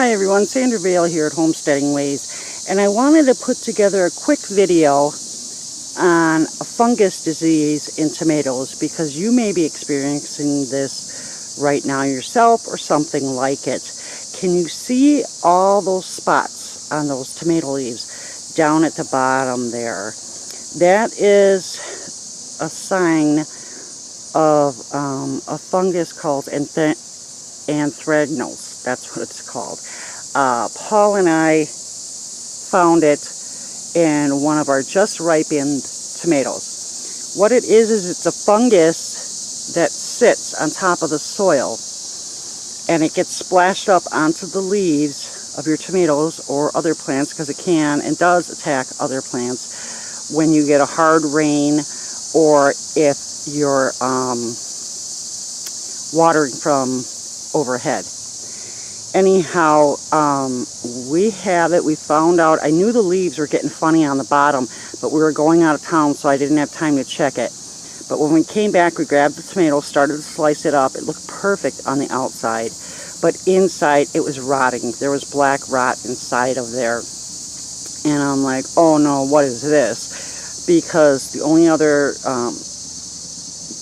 Hi everyone, Sandra Vale here at Homesteading Ways, and I wanted to put together a quick video on a fungus disease in tomatoes because you may be experiencing this right now yourself or something like it. Can you see all those spots on those tomato leaves down at the bottom there? That is a sign of a fungus called anthracnose. That's what it's called. Paul and I found it in one of our just ripened tomatoes. What it is it's a fungus that sits on top of the soil, and it gets splashed up onto the leaves of your tomatoes or other plants, because it can and does attack other plants when you get a hard rain or if you're watering from overhead. Anyhow, we have it. We found out, I knew the leaves were getting funny on the bottom, but we were going out of town, so I didn't have time to check it. But when we came back, we grabbed the tomato, started to slice it up. It looked perfect on the outside, but inside it was rotting. There was black rot inside of there. And I'm like, oh no, what is this? Because the only other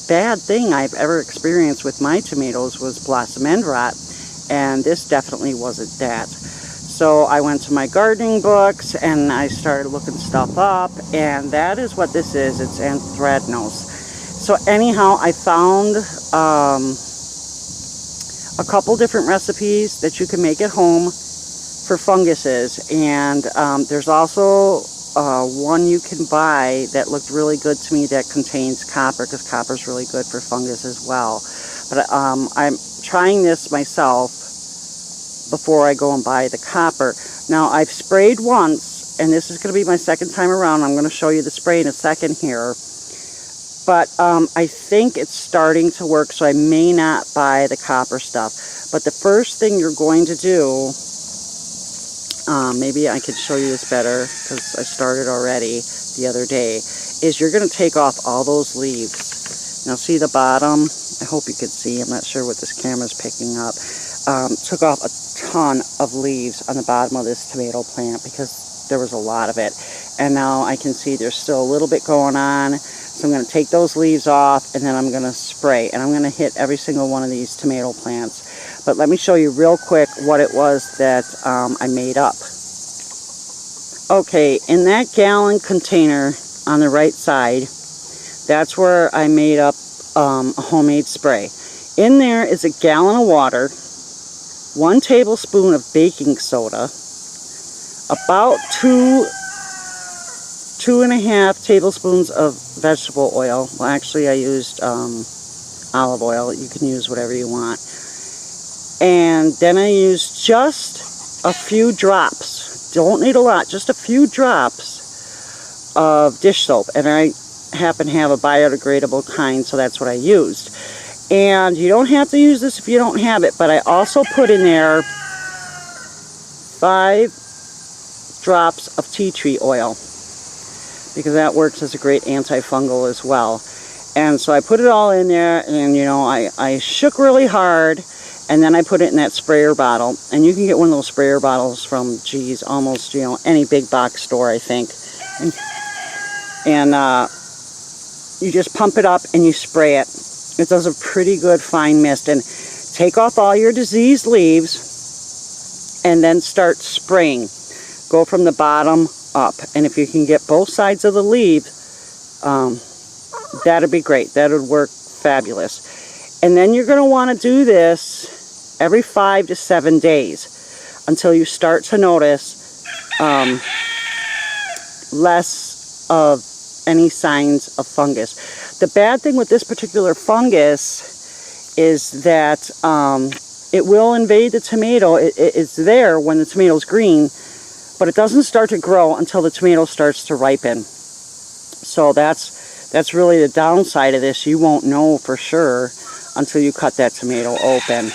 bad thing I've ever experienced with my tomatoes was blossom end rot, and this definitely wasn't that. So I went to my gardening books and I started looking stuff up, and that is what this is. It's anthracnose. So anyhow, I found a couple different recipes that you can make at home for funguses, and there's also one you can buy that looked really good to me that contains copper, because copper is really good for fungus as well. But I'm trying this myself before I go and buy the copper. Now, I've sprayed once, and this is going to be my second time around. I'm going to show you the spray in a second here. But I think it's starting to work, so I may not buy the copper stuff. But the first thing you're going to do, maybe I could show you this better because I started already the other day, is you're going to take off all those leaves. Now see the bottom? I hope you can see. I'm not sure what this camera's picking up. Took off a ton of leaves on the bottom of this tomato plant because there was a lot of it. And now I can see there's still a little bit going on. So I'm going to take those leaves off, and then I'm going to spray. And I'm going to hit every single one of these tomato plants. But let me show you real quick what it was that I made up. Okay, in that gallon container on the right side, that's where I made up a homemade spray. In there is a gallon of water, 1 tablespoon of baking soda, about 2.5 tablespoons of vegetable oil. Well, actually I used olive oil. You can use whatever you want. And then I used just a few drops. Don't need a lot, just a few drops of dish soap. And I happen to have a biodegradable kind, so that's what I used. And you don't have to use this if you don't have it, but I also put in there 5 drops of tea tree oil, because that works as a great antifungal as well. And so I put it all in there, and you know, I shook really hard, and then I put it in that sprayer bottle. And you can get one of those sprayer bottles from, geez, almost, you know, any big box store, I think. And you just pump it up and you spray it. It does a pretty good fine mist. And take off all your diseased leaves and then start spraying. Go from the bottom up. And if you can get both sides of the leaf, that'd be great. That would work fabulous. And then you're going to want to do this every 5 to 7 days until you start to notice less of any signs of fungus. The bad thing with this particular fungus is that it will invade the tomato. It's there when the tomato's green, but it doesn't start to grow until the tomato starts to ripen. So that's really the downside of this. You won't know for sure until you cut that tomato open.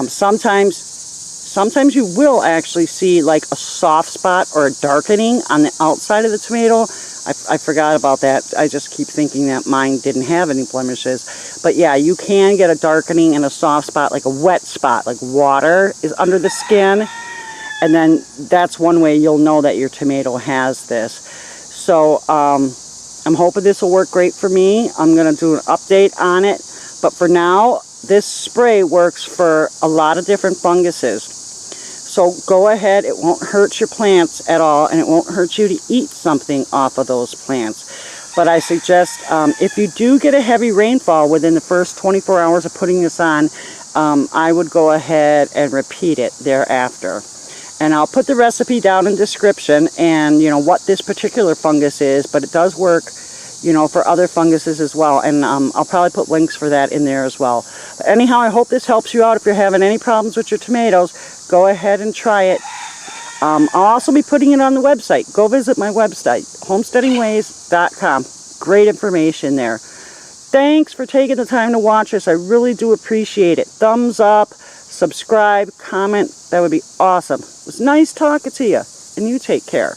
Sometimes you will actually see like a soft spot or a darkening on the outside of the tomato I forgot about that. I just keep thinking that mine didn't have any blemishes. But yeah, you can get a darkening and a soft spot, like a wet spot, like water is under the skin. And then that's one way you'll know that your tomato has this. So I'm hoping this will work great for me. I'm going to do an update on it. But for now, this spray works for a lot of different funguses. So go ahead, it won't hurt your plants at all, and it won't hurt you to eat something off of those plants. But I suggest if you do get a heavy rainfall within the first 24 hours of putting this on, I would go ahead and repeat it thereafter. And I'll put the recipe down in the description and what this particular fungus is, but it does work for other funguses as well, and I'll probably put links for that in there as well. But anyhow, I hope this helps you out. If you're having any problems with your tomatoes, go ahead and try it. I'll also be putting it on the website. Go visit my website, homesteadingways.com. Great information there. Thanks for taking the time to watch this. I really do appreciate it. Thumbs up, subscribe, comment. That would be awesome. It was nice talking to you, and you take care.